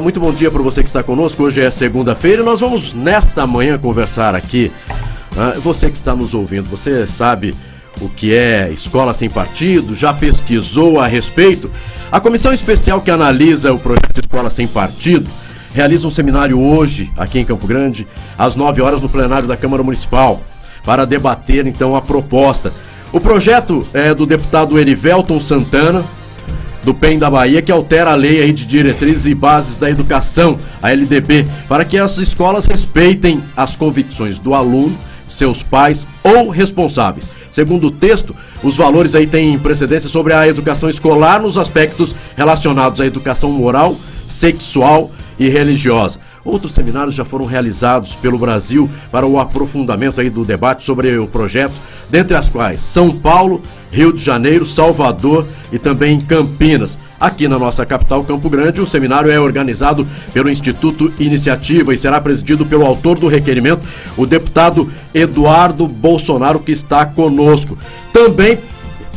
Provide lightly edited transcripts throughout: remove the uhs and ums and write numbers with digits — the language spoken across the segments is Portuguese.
Muito bom dia para você que está conosco. Hoje é segunda-feira e nós vamos nesta manhã conversar aqui. Você que está nos ouvindo, você sabe o que é escola sem partido? Já pesquisou a respeito? A comissão especial que analisa o projeto Escola Sem Partido realiza um seminário hoje aqui em Campo Grande às 9 horas no plenário da Câmara Municipal para debater então a proposta. O projeto é do deputado Erivelton Santana, do PEN da Bahia, que altera a lei aí de diretrizes e bases da educação, a LDB, para que as escolas respeitem as convicções do aluno, seus pais ou responsáveis. Segundo o texto, os valores aí têm precedência sobre a educação escolar nos aspectos relacionados à educação moral, sexual e religiosa. Outros seminários já foram realizados pelo Brasil para o aprofundamento aí do debate sobre o projeto, dentre as quais São Paulo, Rio de Janeiro, Salvador e também Campinas. Aqui na nossa capital, Campo Grande, o seminário é organizado pelo Instituto Iniciativa e será presidido pelo autor do requerimento, o deputado Eduardo Bolsonaro, que está conosco. Também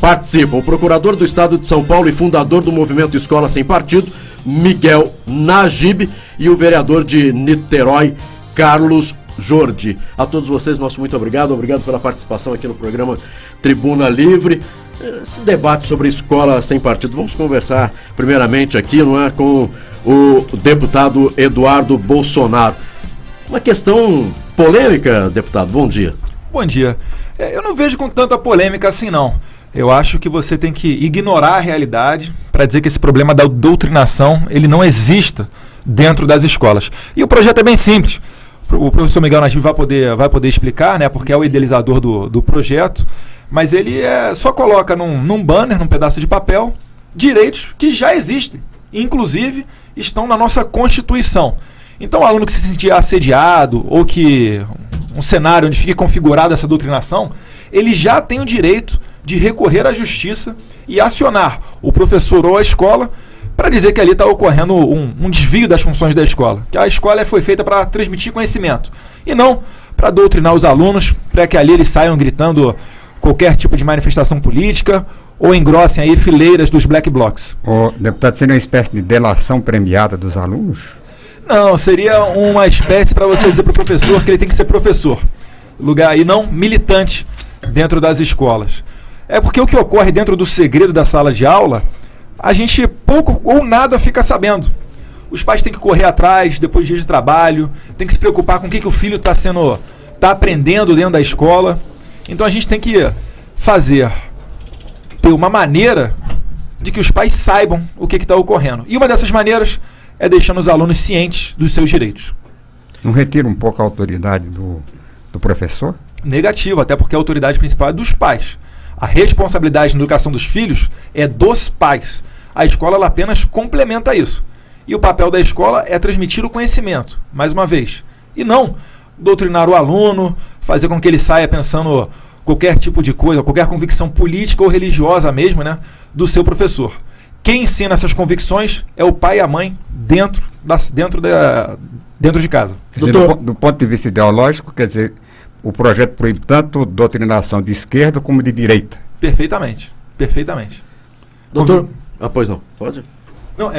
participam o procurador do Estado de São Paulo e fundador do movimento Escola Sem Partido, Miguel Najib, e o vereador de Niterói, Carlos Jordi. A todos vocês, nosso muito obrigado pela participação aqui no programa Tribuna Livre. Esse debate sobre escola sem partido, vamos conversar primeiramente aqui, não é, com o deputado Eduardo Bolsonaro. Uma questão polêmica, deputado, bom dia. Bom dia. Eu não vejo com tanta polêmica assim, não. Eu acho que você tem que ignorar a realidade para dizer que esse problema da doutrinação, ele não exista dentro das escolas. E o projeto é bem simples. O professor Miguel Najib vai poder explicar, né, porque é o idealizador do projeto, mas ele só coloca num banner, num pedaço de papel, direitos que já existem, inclusive estão na nossa Constituição. Então o aluno que se sentir assediado ou que um cenário onde fique configurada essa doutrinação, ele já tem o direito de recorrer à justiça e acionar o professor ou a escola para dizer que ali está ocorrendo um desvio das funções da escola. Que a escola foi feita para transmitir conhecimento e não para doutrinar os alunos, para que ali eles saiam gritando qualquer tipo de manifestação política ou engrossem aí fileiras dos black blocs. Deputado, seria uma espécie de delação premiada dos alunos? Não, seria uma espécie para você dizer para o professor que ele tem que ser professor, lugar aí não militante dentro das escolas. É porque o que ocorre dentro do segredo da sala de aula, a gente pouco ou nada fica sabendo. Os pais têm que correr atrás, depois de dias de trabalho, tem que se preocupar com o que o filho está aprendendo dentro da escola. Então a gente tem que ter uma maneira de que os pais saibam o que está ocorrendo. E uma dessas maneiras é deixando os alunos cientes dos seus direitos. Não retira um pouco a autoridade do professor? Negativo, até porque a autoridade principal é dos pais. A responsabilidade na educação dos filhos é dos pais. A escola ela apenas complementa isso. E o papel da escola é transmitir o conhecimento, mais uma vez. E não doutrinar o aluno, fazer com que ele saia pensando qualquer tipo de coisa, qualquer convicção política ou religiosa mesmo, né, do seu professor. Quem ensina essas convicções é o pai e a mãe dentro de casa. Quer dizer, do ponto de vista ideológico, quer dizer, o projeto proíbe tanto doutrinação de esquerda como de direita. Perfeitamente. Perfeitamente. Doutor, pois não, pode? Não,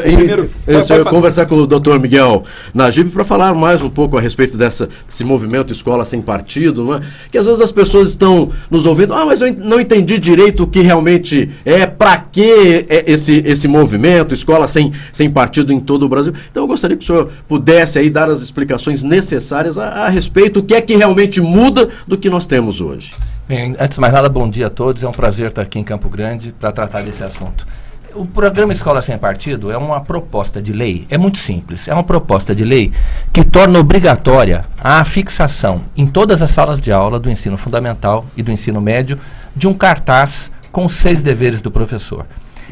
primeiro, eu conversar com o doutor Miguel Najib para falar mais um pouco a respeito desse movimento Escola Sem Partido, não é? Que às vezes as pessoas estão nos ouvindo, mas eu não entendi direito o que realmente para que esse movimento Escola Sem Partido em todo o Brasil. Então eu gostaria que o senhor pudesse aí dar as explicações necessárias a respeito do que é que realmente muda do que nós temos hoje. Bem, antes de mais nada, bom dia a todos, é um prazer estar aqui em Campo Grande para tratar desse assunto. O programa Escola Sem Partido é uma proposta de lei, é muito simples, é uma proposta de lei que torna obrigatória a fixação em todas as salas de aula do ensino fundamental e do ensino médio de um cartaz com 6 deveres do professor.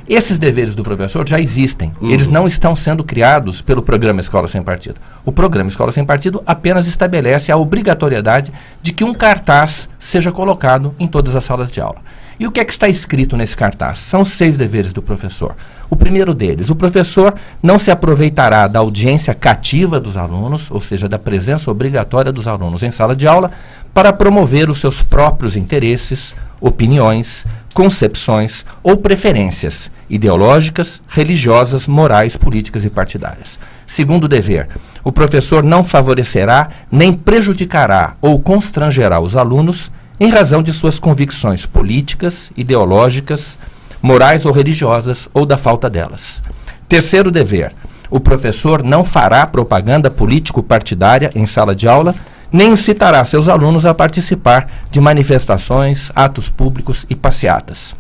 Esses deveres do professor já existem, eles não estão sendo criados pelo programa Escola Sem Partido. O programa Escola Sem Partido apenas estabelece a obrigatoriedade de que um cartaz seja colocado em todas as salas de aula. E o que é que está escrito nesse cartaz? São 6 deveres do professor. O primeiro deles, o professor não se aproveitará da audiência cativa dos alunos, ou seja, da presença obrigatória dos alunos em sala de aula, para promover os seus próprios interesses opiniões, concepções ou preferências ideológicas, religiosas, morais, políticas e partidárias. Segundo dever, o professor não favorecerá nem prejudicará ou constrangerá os alunos em razão de suas convicções políticas, ideológicas, morais ou religiosas ou da falta delas. Terceiro dever, o professor não fará propaganda político-partidária em sala de aula, nem incitará seus alunos a participar de manifestações, atos públicos e passeatas.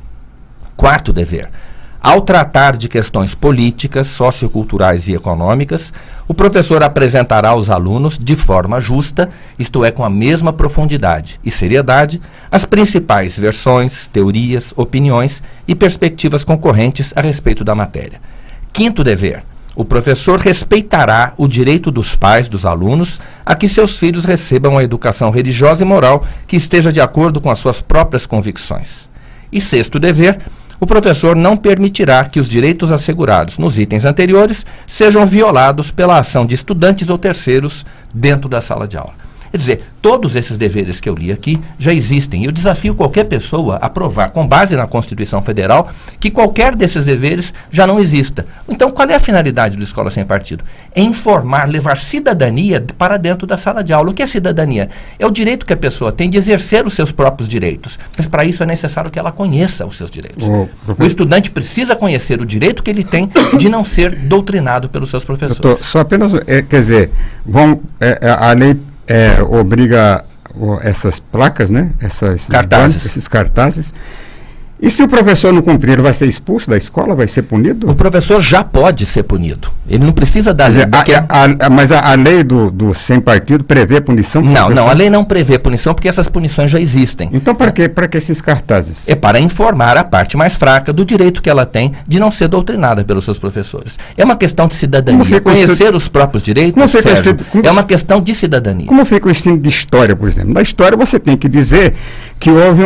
Quarto dever, ao tratar de questões políticas, socioculturais e econômicas, o professor apresentará aos alunos, de forma justa, isto é, com a mesma profundidade e seriedade, as principais versões, teorias, opiniões e perspectivas concorrentes a respeito da matéria. Quinto dever, o professor respeitará o direito dos pais dos alunos a que seus filhos recebam a educação religiosa e moral que esteja de acordo com as suas próprias convicções. E sexto dever, o professor não permitirá que os direitos assegurados nos itens anteriores sejam violados pela ação de estudantes ou terceiros dentro da sala de aula. Quer dizer, todos esses deveres que eu li aqui já existem. E eu desafio qualquer pessoa a provar, com base na Constituição Federal, que qualquer desses deveres já não exista. Então, qual é a finalidade do Escola Sem Partido? É informar, levar cidadania para dentro da sala de aula. O que é cidadania? É o direito que a pessoa tem de exercer os seus próprios direitos. Mas para isso é necessário que ela conheça os seus direitos. O estudante precisa conhecer o direito que ele tem de não ser doutrinado pelos seus professores. Só apenas, quer dizer, a lei obriga essas placas, né? Esses cartazes. E se o professor não cumprir, ele vai ser expulso da escola? Vai ser punido? O professor já pode ser punido. Ele não precisa dar... Mas a lei do sem partido prevê punição? Não, a lei não prevê punição porque essas punições já existem. Então para que esses cartazes? É para informar a parte mais fraca do direito que ela tem de não ser doutrinada pelos seus professores. É uma questão de cidadania. Conhecer os próprios direitos, Sérgio, é uma questão de cidadania. Como fica o ensino de história, por exemplo? Na história você tem que dizer que houve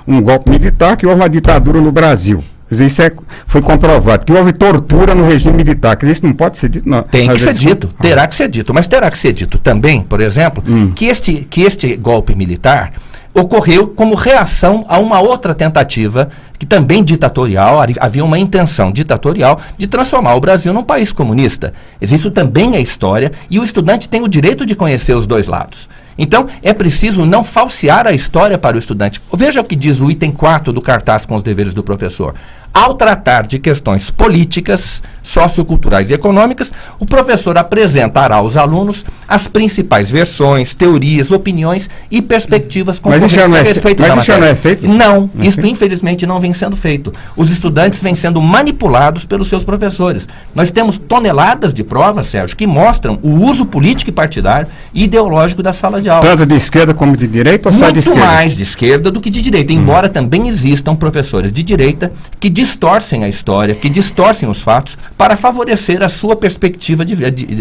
um golpe militar, que houve uma ditadura no Brasil. Quer dizer, isso foi comprovado. Que houve tortura no regime militar. Quer dizer, isso não pode ser dito, não. Tem que ser dito, terá que ser dito. Mas terá que ser dito também, por exemplo, que este golpe militar ocorreu como reação a uma outra tentativa, que também ditatorial, havia uma intenção ditatorial de transformar o Brasil num país comunista. Isso também é história e o estudante tem o direito de conhecer os dois lados. Então, é preciso não falsear a história para o estudante. Veja o que diz o item 4 do cartaz com os deveres do professor. Ao tratar de questões políticas, socioculturais e econômicas, o professor apresentará aos alunos as principais versões, teorias, opiniões e perspectivas concorrentes a respeito da matéria. Mas isso já não é feito? Não, isso infelizmente não vem sendo feito. Os estudantes vêm sendo manipulados pelos seus professores. Nós temos toneladas de provas, Sérgio, que mostram o uso político e partidário e ideológico da sala de aula. Tanto de esquerda como de direita ou só de esquerda? Muito mais de esquerda do que de direita, embora também existam professores de direita que distorcem a história, que distorcem os fatos para favorecer a sua perspectiva,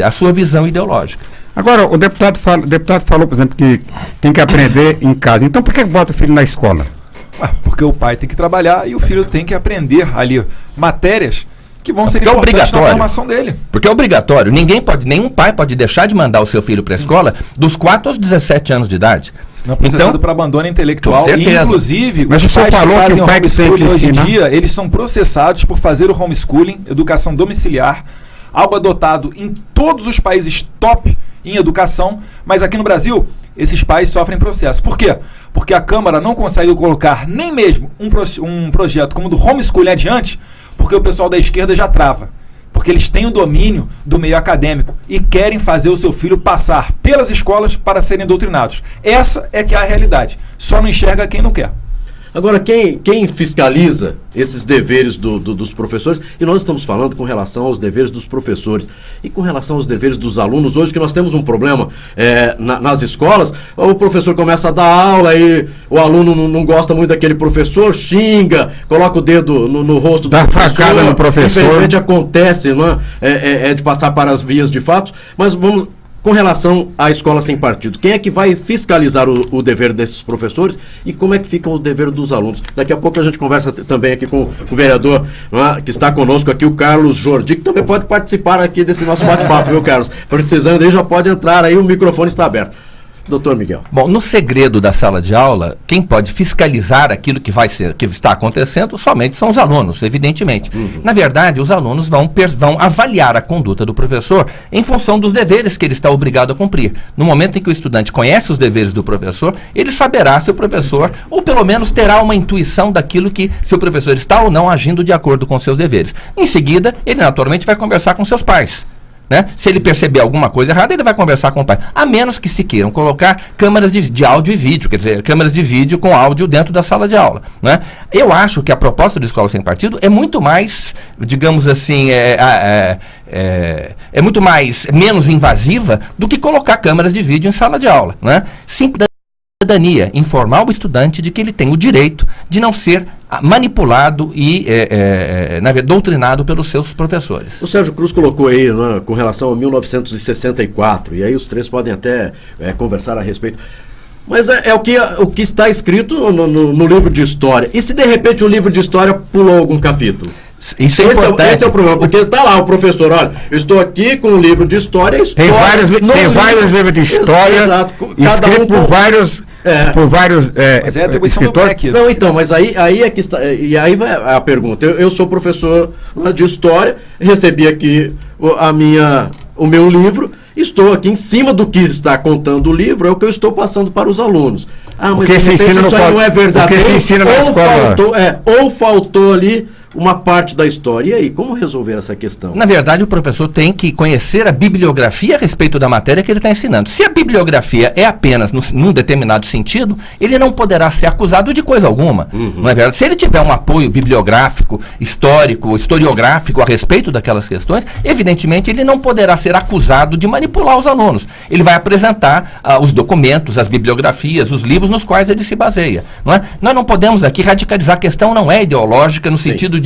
a sua visão ideológica. Agora, o deputado falou, por exemplo, que tem que aprender em casa. Então, por que bota o filho na escola? Porque o pai tem que trabalhar e o filho tem que aprender ali matérias que vão ser importantes na formação dele. Porque é obrigatório. Nenhum pai pode deixar de mandar o seu filho para a escola dos 4 aos 17 anos de idade. Senão processado por abandono intelectual. E, inclusive, mas os pais que fazem o homeschooling hoje em dia, eles são processados por fazer o homeschooling, educação domiciliar, algo adotado em todos os países top em educação, mas aqui no Brasil, esses pais sofrem processo. Por quê? Porque a Câmara não consegue colocar nem mesmo um projeto como o do homeschooling adiante, porque o pessoal da esquerda já trava. Porque eles têm o domínio do meio acadêmico e querem fazer o seu filho passar pelas escolas para serem doutrinados. Essa é que é a realidade. Só não enxerga quem não quer. Agora, quem fiscaliza esses deveres dos professores, e nós estamos falando com relação aos deveres dos professores e com relação aos deveres dos alunos, hoje que nós temos um problema nas escolas, o professor começa a dar aula e o aluno não gosta muito daquele professor, xinga, coloca o dedo no rosto do professor. Dá facada no professor. Infelizmente acontece, não é? De passar para as vias de fato, mas vamos... Com relação à escola sem partido, quem é que vai fiscalizar o dever desses professores e como é que fica o dever dos alunos? Daqui a pouco a gente conversa também aqui com o vereador que está conosco aqui, o Carlos Jordi, que também pode participar aqui desse nosso bate-papo, viu, Carlos? Precisando aí, já pode entrar aí, o microfone está aberto. Doutor Miguel. Bom, no segredo da sala de aula, quem pode fiscalizar aquilo que está acontecendo somente são os alunos, evidentemente. Na verdade, os alunos vão avaliar a conduta do professor em função dos deveres que ele está obrigado a cumprir. No momento em que o estudante conhece os deveres do professor, ele saberá se o professor, ou pelo menos terá uma intuição daquilo que, se o professor está ou não agindo de acordo com seus deveres. Em seguida, ele naturalmente vai conversar com seus pais. Né? Se ele perceber alguma coisa errada, ele vai conversar com o pai. A menos que se queiram colocar câmeras de áudio e vídeo, quer dizer, câmeras de vídeo com áudio dentro da sala de aula. Né? Eu acho que a proposta do Escola Sem Partido é muito mais, digamos assim, muito menos invasiva do que colocar câmeras de vídeo em sala de aula. Né? Cidadania, informar o estudante de que ele tem o direito de não ser manipulado e doutrinado pelos seus professores. O Sérgio Cruz colocou aí, né, com relação a 1964, e aí os três podem até conversar a respeito. Mas o que está escrito no livro de história. E se de repente o livro de história pulou algum capítulo? Isso é importante. Esse é o problema, porque está lá o professor, olha, eu estou aqui com um livro de história. Tem vários livros de história, escritos por vários mas é a atribuição do MEC. Não, então, mas aí é que está, e aí vai a pergunta. Eu sou professor de história, recebi aqui o meu livro, estou aqui em cima do que está contando o livro, é o que eu estou passando para os alunos. Mas isso aí não é verdadeiro, ou faltou ali uma parte da história. E aí, como resolver essa questão? Na verdade, o professor tem que conhecer a bibliografia a respeito da matéria que ele está ensinando. Se a bibliografia é apenas num determinado sentido, ele não poderá ser acusado de coisa alguma. Não é verdade? Se ele tiver um apoio bibliográfico, histórico, historiográfico a respeito daquelas questões, evidentemente ele não poderá ser acusado de manipular os alunos. Ele vai apresentar os documentos, as bibliografias, os livros nos quais ele se baseia. Não é? Nós não podemos aqui radicalizar. A questão não é ideológica no sentido de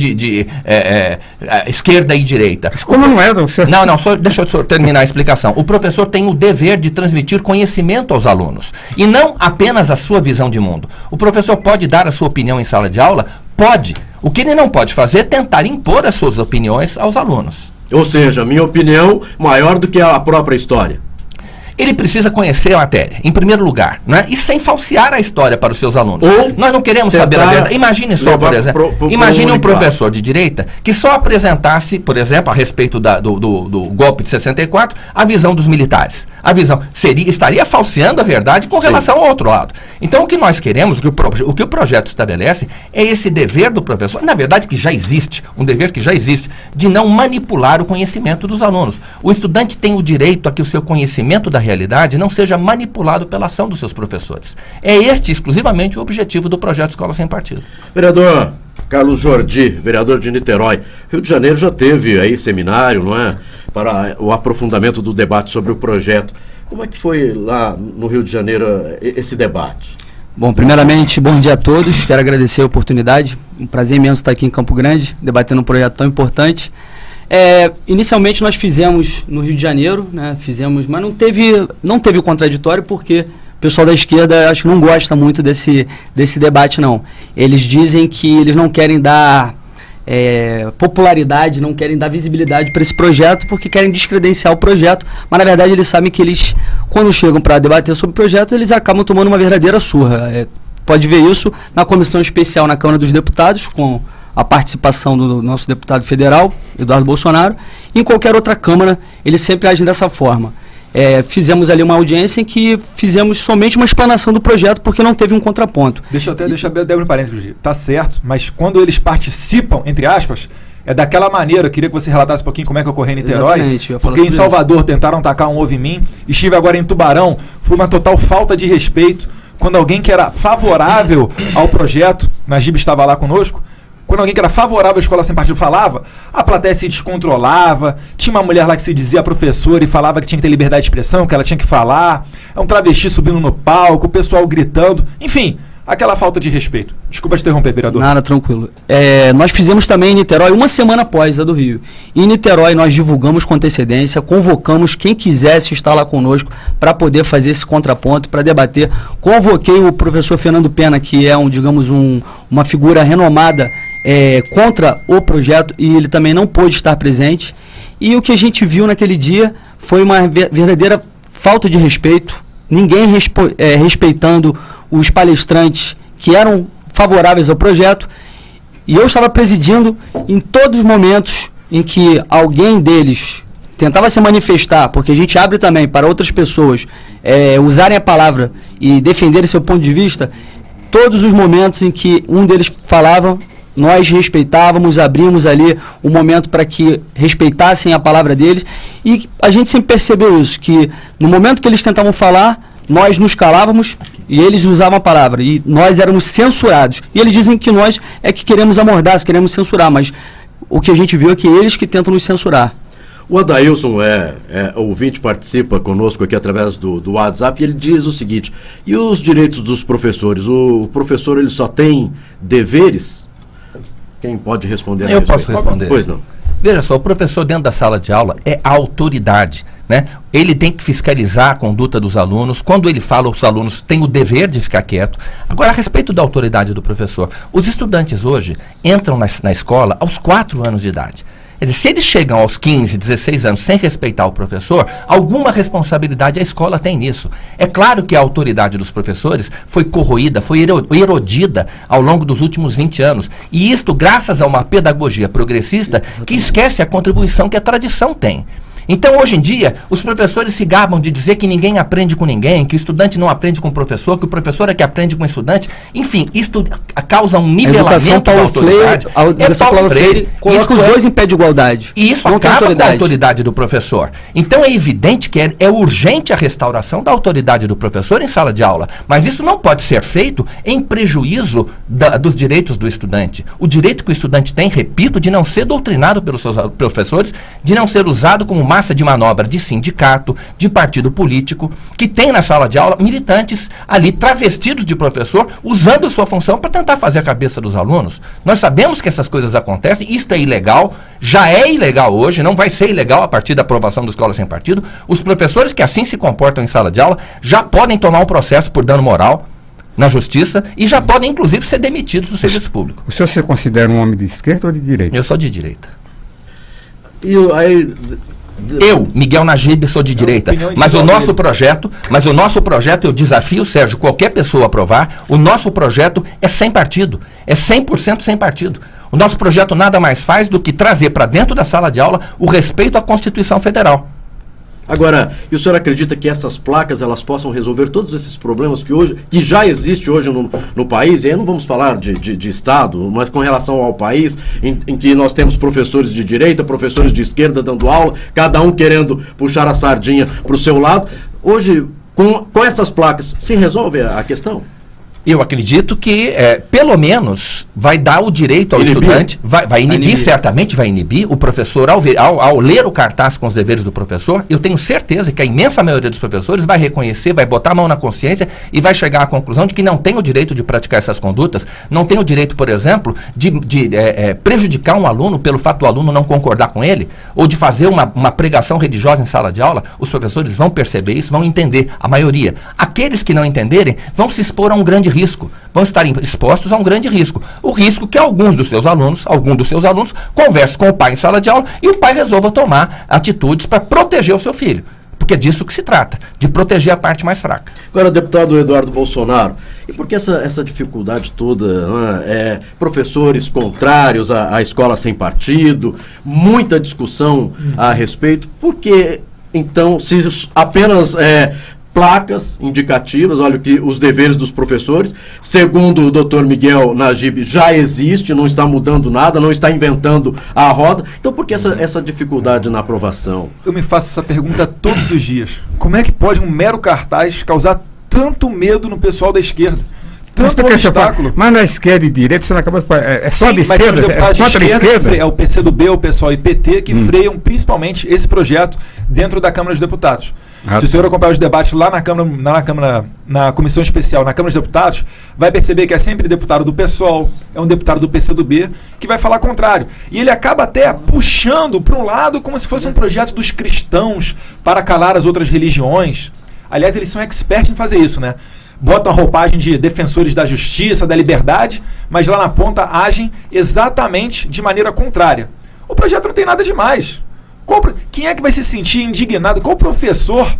esquerda e direita. Como não é, doutor? Não, deixa eu terminar a explicação. O professor tem o dever de transmitir conhecimento aos alunos, e não apenas a sua visão de mundo. O professor pode dar a sua opinião em sala de aula? Pode. O que ele não pode fazer é tentar impor as suas opiniões aos alunos. Ou seja, minha opinião maior do que a própria história. Ele precisa conhecer a matéria, em primeiro lugar, né? E sem falsear a história para os seus alunos. Nós não queremos saber a verdade. Imagine só, por exemplo, imagine um professor de direita que só apresentasse, por exemplo, a respeito do golpe de 64, a visão dos militares. A visão estaria falseando a verdade com relação ao outro lado. Então, o que nós queremos, o que o projeto estabelece, é esse dever do professor, na verdade que já existe, um dever que já existe, de não manipular o conhecimento dos alunos. O estudante tem o direito a que o seu conhecimento da realidade não seja manipulado pela ação dos seus professores. É este exclusivamente o objetivo do projeto Escola Sem Partido. Vereador Carlos Jordi, vereador de Niterói, Rio de Janeiro já teve aí seminário, não é, para o aprofundamento do debate sobre o projeto. Como é que foi lá no Rio de Janeiro esse debate? Bom, primeiramente, bom dia a todos, quero agradecer a oportunidade, um prazer imenso estar aqui em Campo Grande, debatendo um projeto tão importante. Inicialmente nós fizemos no Rio de Janeiro, né, mas não teve o contraditório, porque o pessoal da esquerda acho que não gosta muito desse debate, não. Eles dizem que eles não querem dar popularidade, não querem dar visibilidade para esse projeto, porque querem descredenciar o projeto, mas na verdade eles sabem que eles, quando chegam para debater sobre o projeto, eles acabam tomando uma verdadeira surra. Pode ver isso na comissão especial na Câmara dos Deputados, com a participação do nosso deputado federal, Eduardo Bolsonaro, e em qualquer outra Câmara eles sempre agem dessa forma. Fizemos ali uma audiência em que fizemos somente uma explanação do projeto, porque não teve um contraponto. Deixa eu abrir um parênteses, tá certo, mas quando eles participam, entre aspas, é daquela maneira. Eu queria que você relatasse um pouquinho como é que ocorreu em Niterói, porque em Salvador tentaram tacar um ovo em mim, estive agora em Tubarão, foi uma total falta de respeito, quando alguém que era favorável ao projeto, Najib estava lá conosco, quando alguém que era favorável à Escola Sem Partido falava, a plateia se descontrolava, tinha uma mulher lá que se dizia professora e falava que tinha que ter liberdade de expressão, que ela tinha que falar, um travesti subindo no palco, o pessoal gritando, enfim, aquela falta de respeito. Desculpa te interromper, vereador. Nada, tranquilo. Nós fizemos também em Niterói, uma semana após a do Rio. Em Niterói nós divulgamos com antecedência, convocamos quem quisesse estar lá conosco para poder fazer esse contraponto, para debater. Convoquei o professor Fernando Pena, que é uma figura renomada contra o projeto, e ele também não pôde estar presente. E o que a gente viu naquele dia foi uma verdadeira falta de respeito, ninguém respeitando os palestrantes que eram favoráveis ao projeto, e eu estava presidindo em todos os momentos em que alguém deles tentava se manifestar, porque a gente abre também para outras pessoas usarem a palavra e defenderem seu ponto de vista. Todos os momentos em que um deles falava, nós respeitávamos, abrimos ali um momento para que respeitassem a palavra deles, e a gente sempre percebeu isso, que no momento que eles tentavam falar, nós nos calávamos e eles usavam a palavra, e nós éramos censurados. E eles dizem que nós é que queremos amordar, queremos censurar, mas o que a gente viu é que eles que tentam nos censurar. O Adailson ouvinte, participa conosco aqui através do WhatsApp, e ele diz o seguinte: e os direitos dos professores? O professor ele só tem deveres? Quem pode responder? Eu posso responder. Pois não. Veja só, o professor dentro da sala de aula é a autoridade, né? Ele tem que fiscalizar a conduta dos alunos. Quando ele fala, os alunos têm o dever de ficar quieto. Agora, a respeito da autoridade do professor, os estudantes hoje entram na escola aos 4 anos de idade. Quer dizer, se eles chegam aos 15, 16 anos sem respeitar o professor, alguma responsabilidade a escola tem nisso. É claro que a autoridade dos professores foi corroída, foi erodida ao longo dos últimos 20 anos. E isto graças a uma pedagogia progressista que esquece a contribuição que a tradição tem. Então, hoje em dia, os professores se gabam de dizer que ninguém aprende com ninguém, que o estudante não aprende com o professor, que o professor é que aprende com o estudante. Enfim, isto causa um nivelamento da autoridade. Paulo Freire coloca os dois em pé de igualdade. E isso acaba com a autoridade do professor. Então, é evidente que é urgente a restauração da autoridade do professor em sala de aula. Mas isso não pode ser feito em prejuízo dos direitos do estudante. O direito que o estudante tem, repito, de não ser doutrinado pelos seus professores, de não ser usado como massa de manobra de sindicato, de partido político, que tem na sala de aula militantes ali travestidos de professor, usando sua função para tentar fazer a cabeça dos alunos. Nós sabemos que essas coisas acontecem, isto é ilegal, já é ilegal hoje, não vai ser ilegal a partir da aprovação da Escola Sem Partido. Os professores que assim se comportam em sala de aula já podem tomar um processo por dano moral na justiça e já podem, inclusive, ser demitidos do serviço público. O senhor se considera um homem de esquerda ou de direita? Eu sou de direita. E aí... Eu, Miguel Najib, sou de direita, mas o nosso projeto, eu desafio, Sérgio, qualquer pessoa a aprovar, o nosso projeto é sem partido, é 100% sem partido. O nosso projeto nada mais faz do que trazer para dentro da sala de aula o respeito à Constituição Federal. Agora, e o senhor acredita que essas placas elas possam resolver todos esses problemas que já existe hoje no país? E aí não vamos falar de Estado, mas com relação ao país, em que nós temos professores de direita, professores de esquerda dando aula, cada um querendo puxar a sardinha para o seu lado. Hoje, com essas placas, se resolve a questão? Eu acredito que, pelo menos, vai dar o direito ao estudante, vai inibir, certamente vai inibir o professor, ao ler o cartaz com os deveres do professor. Eu tenho certeza que a imensa maioria dos professores vai reconhecer, vai botar a mão na consciência e vai chegar à conclusão de que não tem o direito de praticar essas condutas, não tem o direito, por exemplo, de prejudicar um aluno pelo fato do aluno não concordar com ele, ou de fazer uma pregação religiosa em sala de aula. Os professores vão perceber isso, vão entender, a maioria. Aqueles que não entenderem vão se expor a um grande risco, vão estar expostos a um grande risco. O risco que algum dos seus alunos converse com o pai em sala de aula e o pai resolva tomar atitudes para proteger o seu filho. Porque é disso que se trata, de proteger a parte mais fraca. Agora, deputado Eduardo Bolsonaro, e por que essa dificuldade toda? Professores contrários à escola sem partido, muita discussão a respeito. Por que, então, se apenas... placas indicativas, olha que os deveres dos professores, segundo o Dr. Miguel Najib, já existe, não está mudando nada, não está inventando a roda. Então, por que essa dificuldade na aprovação? Eu me faço essa pergunta todos os dias. Como é que pode um mero cartaz causar tanto medo no pessoal da esquerda? Tanto obstáculo. Mas na esquerda e direita você não acabou de falar. É só sim, de esquerda? É contra a esquerda? É o PCdoB, o PSOL e PT que freiam principalmente esse projeto dentro da Câmara dos Deputados. Se o senhor acompanhar os debates lá na Comissão Especial, na Câmara dos Deputados, vai perceber que é sempre deputado do PSOL, é um deputado do PCdoB, que vai falar contrário. E ele acaba até puxando para um lado como se fosse um projeto dos cristãos para calar as outras religiões. Aliás, eles são expertos em fazer isso, né? Botam a roupagem de defensores da justiça, da liberdade, mas lá na ponta agem exatamente de maneira contrária. O projeto não tem nada demais. Quem é que vai se sentir indignado? Qual professor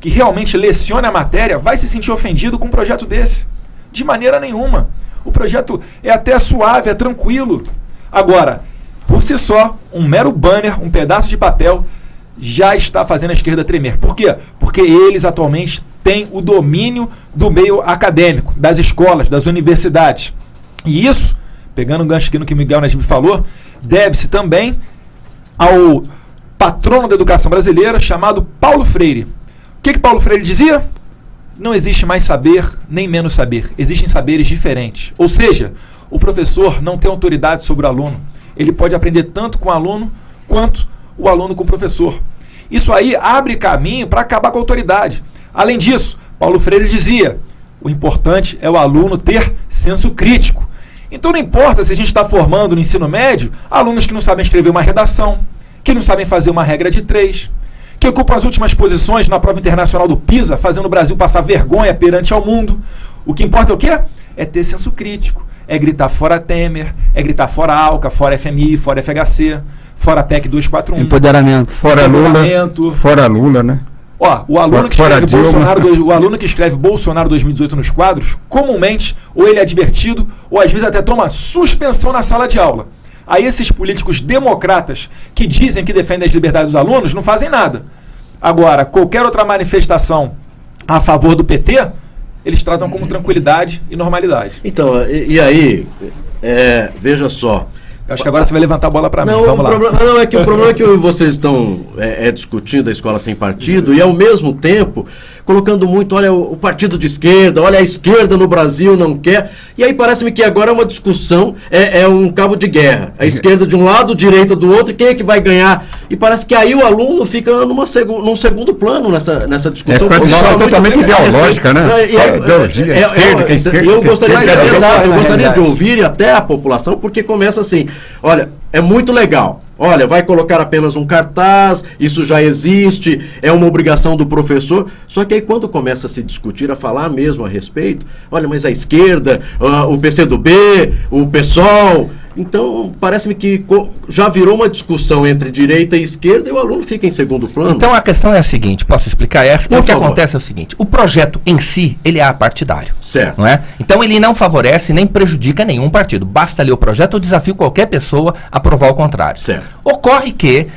que realmente lecione a matéria vai se sentir ofendido com um projeto desse. De maneira nenhuma. O projeto é até suave, é tranquilo. Agora, por si só, um mero banner, um pedaço de papel, já está fazendo a esquerda tremer. Por quê? Porque eles atualmente têm o domínio do meio acadêmico, das escolas, das universidades. E isso, pegando um gancho aqui no que o Miguel Najib falou, deve-se também ao patrono da educação brasileira chamado Paulo Freire. O que Paulo Freire dizia? Não existe mais saber nem menos saber. Existem saberes diferentes. Ou seja, o professor não tem autoridade sobre o aluno. Ele pode aprender tanto com o aluno quanto o aluno com o professor. Isso aí abre caminho para acabar com a autoridade. Além disso, Paulo Freire dizia, o importante é o aluno ter senso crítico. Então não importa se a gente está formando no ensino médio alunos que não sabem escrever uma redação, que não sabem fazer uma regra de 3, que ocupam as últimas posições na prova internacional do PISA, fazendo o Brasil passar vergonha perante ao mundo. O que importa é o quê? É ter senso crítico. É gritar fora Temer, é gritar fora ALCA, fora FMI, fora FHC, fora PEC 241. Empoderamento. Fora Lula, né? Ó, o aluno que escreve Bolsonaro 2018 nos quadros, comumente, ou ele é advertido, ou às vezes até toma suspensão na sala de aula. Aí esses políticos democratas que dizem que defendem as liberdades dos alunos não fazem nada. Agora, qualquer outra manifestação a favor do PT, eles tratam como tranquilidade e normalidade. Então, e aí, veja só. Eu acho que agora você vai levantar a bola para mim. Vamos lá. O problema é que vocês estão discutindo a escola sem partido e, ao mesmo tempo, colocando muito, olha, o partido de esquerda, olha, a esquerda no Brasil não quer. E aí parece-me que agora é uma discussão, é um cabo de guerra. A esquerda de um lado, a direita do outro, e quem é que vai ganhar? E parece que aí o aluno fica num segundo plano nessa discussão. É totalmente ideológica, né? Ideologia, esquerda. Eu gostaria de ouvir até a população, porque começa assim, olha, é muito legal. Olha, vai colocar apenas um cartaz, isso já existe, é uma obrigação do professor. Só que aí quando começa a se discutir, a falar mesmo a respeito, olha, mas a esquerda, o PCdoB, o PSOL... Então, parece-me que já virou uma discussão entre direita e esquerda e o aluno fica em segundo plano. Então, a questão é a seguinte, posso explicar? O que acontece é o seguinte, o projeto em si, ele é apartidário. Certo. Não é? Então, ele não favorece nem prejudica nenhum partido. Basta ler o projeto, eu desafio qualquer pessoa a provar o contrário. Certo. Ocorre que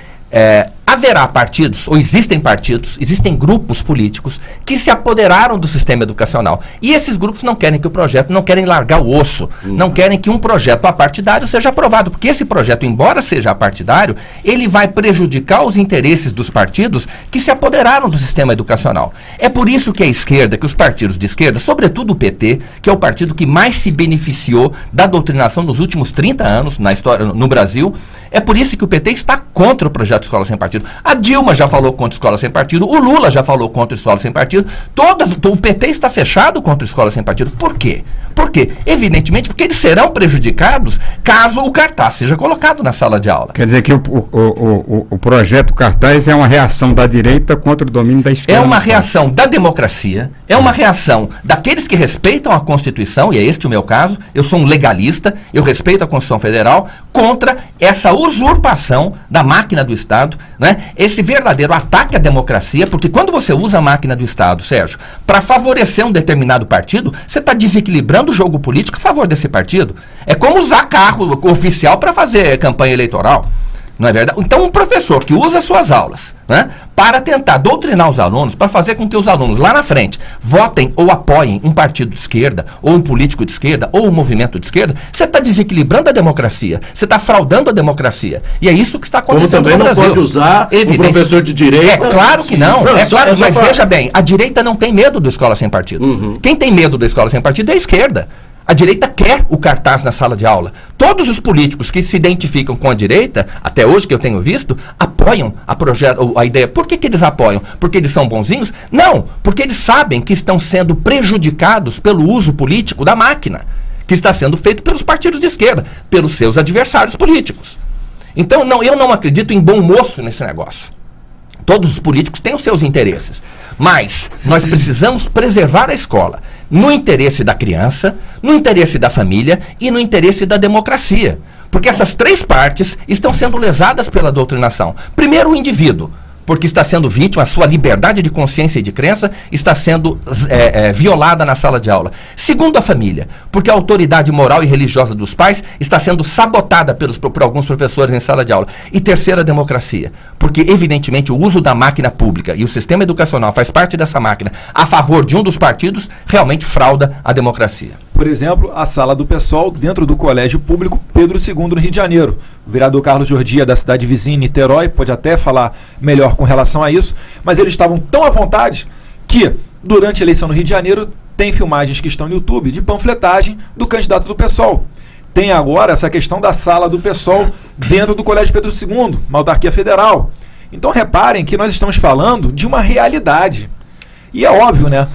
haverá partidos, ou existem partidos, existem grupos políticos que se apoderaram do sistema educacional. E esses grupos não querem que o projeto, não querem largar o osso, não querem que um projeto apartidário seja aprovado, porque esse projeto, embora seja apartidário, ele vai prejudicar os interesses dos partidos que se apoderaram do sistema educacional. É por isso que a esquerda, que os partidos de esquerda, sobretudo o PT, que é o partido que mais se beneficiou da doutrinação nos últimos 30 anos na história, no Brasil, é por isso que o PT está contra o projeto de Escola Sem Partido. A Dilma já falou contra a Escola Sem Partido, o Lula já falou contra a Escola Sem Partido, o PT está fechado contra a Escola Sem Partido. Por quê? Por quê? Evidentemente porque eles serão prejudicados caso o cartaz seja colocado na sala de aula. Quer dizer que o projeto cartaz é uma reação da direita contra o domínio da esquerda. É uma reação da democracia, é uma reação daqueles que respeitam a Constituição, e é este o meu caso, eu sou um legalista, eu respeito a Constituição Federal, contra essa usurpação da máquina do Estado, né? Esse verdadeiro ataque à democracia, porque quando você usa a máquina do Estado, Sérgio, para favorecer um determinado partido, você está desequilibrando o jogo político a favor desse partido. É como usar carro oficial para fazer campanha eleitoral. Não é verdade? Então, um professor que usa suas aulas, né, para tentar doutrinar os alunos, para fazer com que os alunos lá na frente votem ou apoiem um partido de esquerda, ou um político de esquerda, ou um movimento de esquerda, você está desequilibrando a democracia, você está fraudando a democracia. E é isso que está acontecendo no Brasil. Como também não pode usar o professor de direita. É claro que não. Mas veja bem, a direita não tem medo da Escola Sem Partido. Quem tem medo da Escola Sem Partido é a esquerda. A direita quer o cartaz na sala de aula. Todos os políticos que se identificam com a direita, até hoje que eu tenho visto, apoiam a ideia. Por que eles apoiam? Porque eles são bonzinhos? Não, porque eles sabem que estão sendo prejudicados pelo uso político da máquina, que está sendo feito pelos partidos de esquerda, pelos seus adversários políticos. Então, eu não acredito em bom moço nesse negócio. Todos os políticos têm os seus interesses, mas nós precisamos preservar a escola no interesse da criança, no interesse da família e no interesse da democracia. Porque essas três partes estão sendo lesadas pela doutrinação. Primeiro, o indivíduo. porque está sendo vítima, a sua liberdade de consciência e de crença está sendo violada na sala de aula. Segundo, a família, porque a autoridade moral e religiosa dos pais está sendo sabotada por alguns professores em sala de aula. E terceira, a democracia, porque evidentemente o uso da máquina pública e o sistema educacional faz parte dessa máquina a favor de um dos partidos, realmente frauda a democracia. Por exemplo, a sala do PSOL dentro do Colégio Público Pedro II, no Rio de Janeiro. O vereador Carlos Jordia, da cidade vizinha, Niterói, pode até falar melhor com relação a isso, mas eles estavam tão à vontade que, durante a eleição no Rio de Janeiro, tem filmagens que estão no YouTube de panfletagem do candidato do PSOL. Tem agora essa questão da sala do PSOL dentro do Colégio Pedro II, uma autarquia federal. Então reparem que nós estamos falando de uma realidade. E é óbvio, né?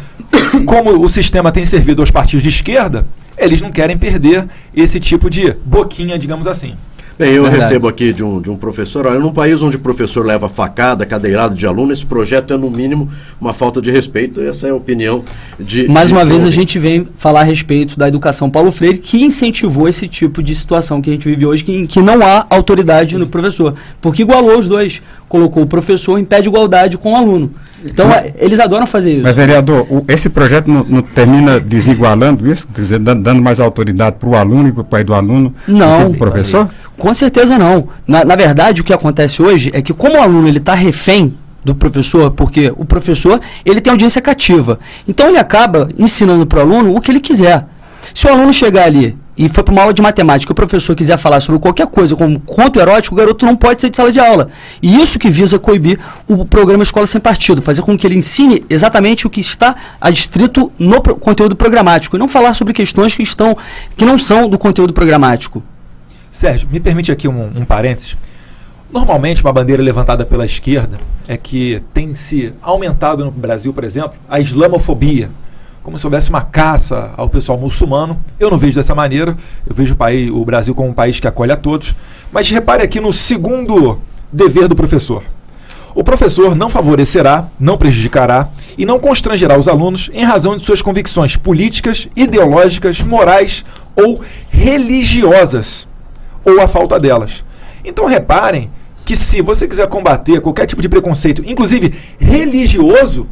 Como o sistema tem servido aos partidos de esquerda, eles não querem perder esse tipo de boquinha, digamos assim. Bem, eu recebo aqui de um professor, olha, num país onde o professor leva facada, cadeirado de aluno, esse projeto é no mínimo uma falta de respeito, essa é a opinião de... Mais uma vez a gente vem falar a respeito da educação Paulo Freire, que incentivou esse tipo de situação que a gente vive hoje, que não há autoridade no professor, porque igualou os dois, colocou o professor em pé de igualdade com o aluno. Então, eles adoram fazer isso. Mas, vereador, esse projeto não termina desigualando isso? Quer dizer, dando mais autoridade para o aluno e para o pai do aluno? Não. Do professor? Com certeza não. Na verdade, o que acontece hoje é que, como o aluno está refém do professor, porque o professor ele tem audiência cativa, então ele acaba ensinando para o aluno o que ele quiser. Se o aluno chegar ali e for para uma aula de matemática, o professor quiser falar sobre qualquer coisa, como conto erótico, o garoto não pode sair de sala de aula. E isso que visa coibir o programa Escola Sem Partido, fazer com que ele ensine exatamente o que está adstrito no conteúdo programático, e não falar sobre questões que não são do conteúdo programático. Sérgio, me permite aqui um parênteses. Normalmente, uma bandeira levantada pela esquerda é que tem se aumentado no Brasil, por exemplo, a islamofobia, como se houvesse uma caça ao pessoal muçulmano. Eu não vejo dessa maneira, eu vejo o Brasil como um país que acolhe a todos. Mas repare aqui no segundo dever do professor. O professor não favorecerá, não prejudicará e não constrangerá os alunos em razão de suas convicções políticas, ideológicas, morais ou religiosas, ou a falta delas. Então reparem que se você quiser combater qualquer tipo de preconceito, inclusive religioso,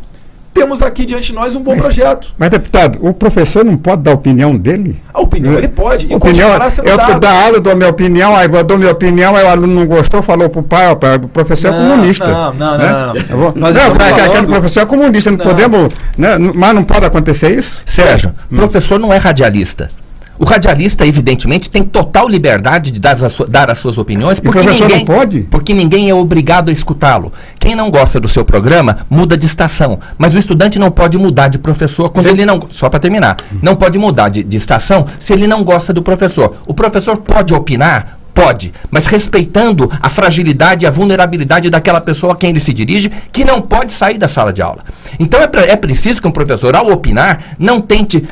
temos aqui diante de nós um bom projeto. Mas, deputado, o professor não pode dar a opinião dele? A opinião ele pode. E continuará sendo dado. Eu dou aula, dou minha opinião, aí eu dou minha opinião, aí o aluno não gostou, falou pro pai, ó, o professor é comunista. Aquele professor é comunista, não podemos... Né? Mas não pode acontecer isso? Sérgio, professor não é radialista. O radialista, evidentemente, tem total liberdade de dar as suas opiniões, porque ninguém é obrigado a escutá-lo. Quem não gosta do seu programa, muda de estação. Mas o estudante não pode mudar de professor quando ele não... Só para terminar. Não pode mudar de estação se ele não gosta do professor. O professor pode opinar? Pode, mas respeitando a fragilidade e a vulnerabilidade daquela pessoa a quem ele se dirige, que não pode sair da sala de aula. Então é preciso que um professor, ao opinar, não tente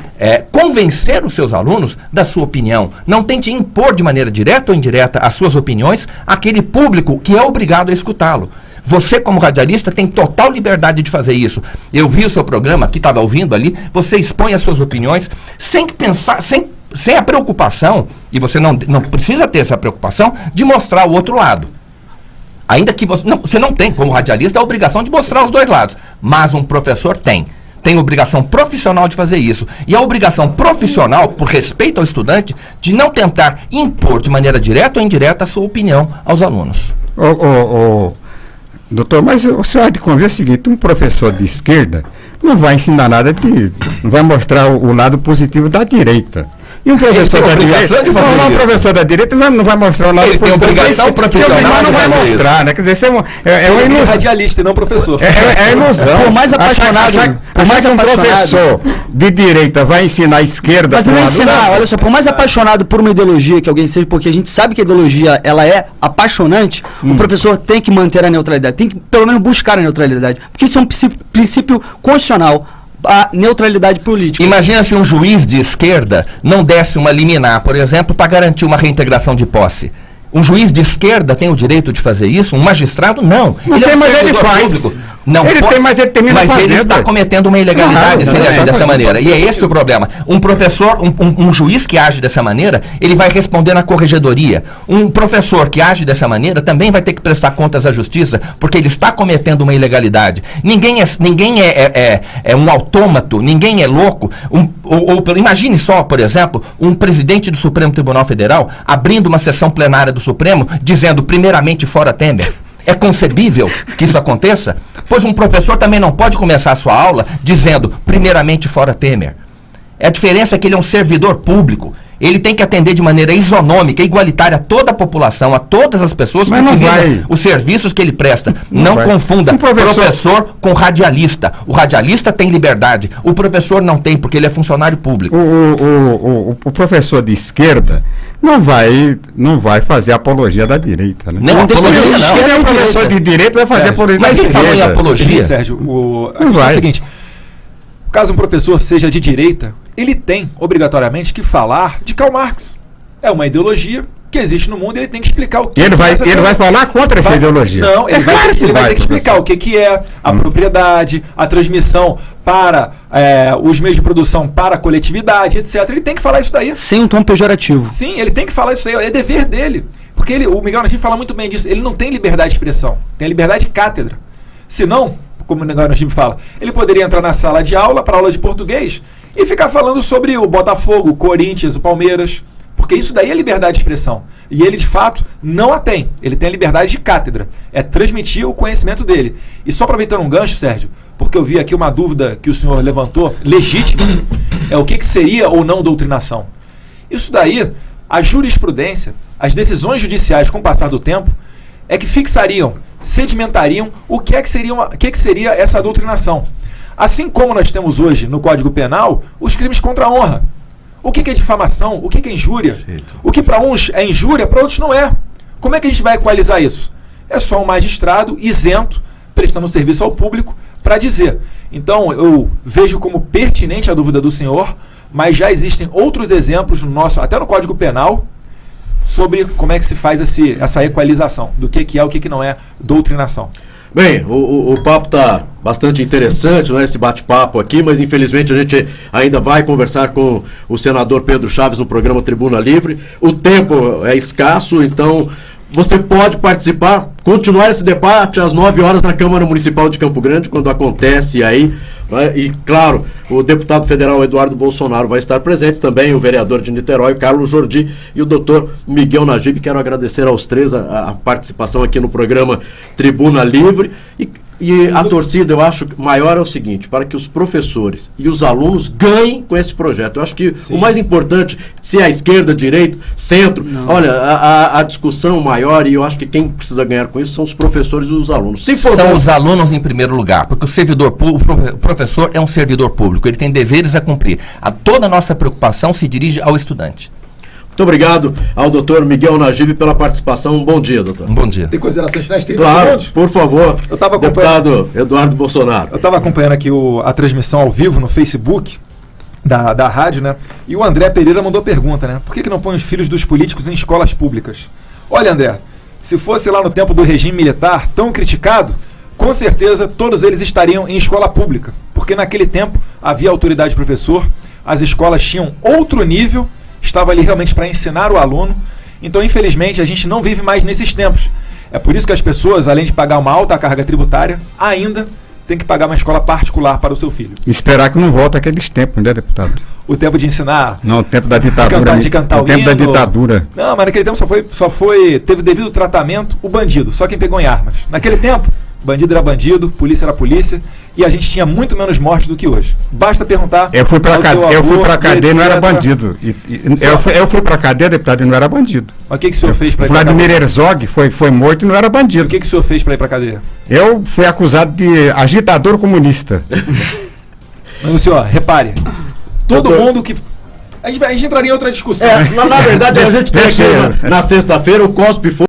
convencer os seus alunos da sua opinião, não tente impor de maneira direta ou indireta as suas opiniões àquele público que é obrigado a escutá-lo. Você, como radialista, tem total liberdade de fazer isso. Eu vi o seu programa, que estava ouvindo ali, você expõe as suas opiniões sem pensar, sem a preocupação, e você não precisa ter essa preocupação, de mostrar o outro lado. Ainda que você não tem, como radialista, a obrigação de mostrar os dois lados. Mas um professor tem obrigação profissional de fazer isso. E a obrigação profissional, por respeito ao estudante, de não tentar impor de maneira direta ou indireta a sua opinião aos alunos. Doutor, mas o senhor há de convir o seguinte, um professor de esquerda não vai ensinar nada, não vai mostrar o lado positivo da direita. E um professor da direita, um professor da direita não vai mostrar o lado positivo. Ele tem obrigação profissional, não vai mostrar, né? Quer dizer, é uma ilusão. É radialista e não professor. É ilusão. Por mais apaixonado, um professor de direita vai ensinar a esquerda. Mas não vai ensinar, olha só, por mais apaixonado por uma ideologia que alguém seja, porque a gente sabe que a ideologia ela é apaixonante, o professor tem que manter a neutralidade, tem que pelo menos buscar a neutralidade, porque isso é um princípio constitucional. A neutralidade política. Imagina se um juiz de esquerda não desse uma liminar, por exemplo, para garantir uma reintegração de posse. Um juiz de esquerda tem o direito de fazer isso? Um magistrado, não. Mas ele faz. Não ele tem, mas ele termina fazendo. Mas ele está cometendo uma ilegalidade se ele agir dessa maneira. E é esse o problema. Um professor, um juiz que age dessa maneira, ele vai responder na corregedoria. Um professor que age dessa maneira também vai ter que prestar contas à justiça, porque ele está cometendo uma ilegalidade. Ninguém é um autômato, ninguém é louco. Imagine só, por exemplo, um presidente do Supremo Tribunal Federal abrindo uma sessão plenária do Supremo, dizendo primeiramente fora Temer. É concebível que isso aconteça? Pois um professor também não pode começar a sua aula dizendo, primeiramente fora Temer. A diferença é que ele é um servidor público. Ele tem que atender de maneira isonômica, igualitária a toda a população, a todas as pessoas que utilizam os serviços que ele presta. Não confunda professor com radialista. O radialista tem liberdade, o professor não tem, porque ele é funcionário público. O professor de esquerda não vai fazer apologia da direita, né? Não, apologia não. Ele é um professor de direita, vai fazer apologia da direita. Mas falou em apologia, Sérgio, a questão é a seguinte: caso um professor seja de direita, ele tem, obrigatoriamente, que falar de Karl Marx. É uma ideologia que existe no mundo e ele tem que explicar o que ele vai falar contra essa ideologia. Não, ele vai ter que explicar o que é a propriedade, a transmissão para os meios de produção para a coletividade, etc. Ele tem que falar isso daí. Sem um tom pejorativo. Sim, ele tem que falar isso daí. É dever dele. Porque o Miguel Najib fala muito bem disso. Ele não tem liberdade de expressão. Tem liberdade de cátedra. Senão, como o Miguel Najib fala, ele poderia entrar na sala de aula, para aula de português, e ficar falando sobre o Botafogo, o Corinthians, o Palmeiras. Porque isso daí é liberdade de expressão. E ele, de fato, não a tem. Ele tem a liberdade de cátedra. É transmitir o conhecimento dele. E só aproveitando um gancho, Sérgio, porque eu vi aqui uma dúvida que o senhor levantou, legítima, é o que seria ou não doutrinação. Isso daí, a jurisprudência, as decisões judiciais com o passar do tempo, é que fixariam, sedimentariam o que seria essa doutrinação. Assim como nós temos hoje no Código Penal os crimes contra a honra. O que é difamação? O que é injúria? O que para uns é injúria, para outros não é. Como é que a gente vai equalizar isso? É só um magistrado isento, prestando serviço ao público, para dizer. Então, eu vejo como pertinente a dúvida do senhor, mas já existem outros exemplos até no Código Penal, sobre como é que se faz essa equalização do que é o que não é doutrinação. Bem, o papo está bastante interessante, né, esse bate-papo aqui, mas infelizmente a gente ainda vai conversar com o senador Pedro Chaves no programa Tribuna Livre. O tempo é escasso, então você pode participar, continuar esse debate às 9 horas na Câmara Municipal de Campo Grande, quando acontece aí. E, claro, o deputado federal Eduardo Bolsonaro vai estar presente, também o vereador de Niterói, Carlos Jordi, e o doutor Miguel Najib. Quero agradecer aos três a participação aqui no programa Tribuna Livre. E a torcida, eu acho, maior é o seguinte: para que os professores e os alunos ganhem com esse projeto. Eu acho que o mais importante, se é a esquerda, direita, centro, olha, a discussão maior, e eu acho que quem precisa ganhar com isso são os professores e os alunos. São os alunos em primeiro lugar, porque o professor é um servidor público, ele tem deveres a cumprir. Toda a nossa preocupação se dirige ao estudante. Muito obrigado ao doutor Miguel Najib pela participação. Um bom dia, doutor. Um bom dia. Tem considerações finais? Claro, por favor, deputado Eduardo Bolsonaro. Eu estava acompanhando aqui a transmissão ao vivo no Facebook da rádio, né? E o André Pereira mandou pergunta, né? Por que não põe os filhos dos políticos em escolas públicas? Olha, André, se fosse lá no tempo do regime militar tão criticado, com certeza todos eles estariam em escola pública. Porque naquele tempo havia autoridade de professor, as escolas tinham outro nível, estava ali realmente para ensinar o aluno. Então, infelizmente, a gente não vive mais nesses tempos. É por isso que as pessoas, além de pagar uma alta carga tributária, ainda tem que pagar uma escola particular para o seu filho. Esperar que não volte aqueles tempos, né, deputado? O tempo de ensinar... Não, o tempo da ditadura. De cantar o tempo hino. Da ditadura. Não, mas naquele tempo teve devido tratamento o bandido, só quem pegou em armas. Naquele tempo, bandido era bandido, polícia era polícia, e a gente tinha muito menos morte do que hoje. Basta perguntar... Eu fui pra cadeia e não era bandido. Eu fui pra cadeia, deputado, e não era bandido. Mas o que o senhor fez para ir pra cadeia? Vladimir Herzog foi morto e não era bandido. O que o senhor fez para ir pra cadeia? Eu fui acusado de agitador comunista. Mas, senhor, repare, todo mundo que... A gente entraria em outra discussão. Na verdade, a gente tem aqui na sexta-feira o COSP foi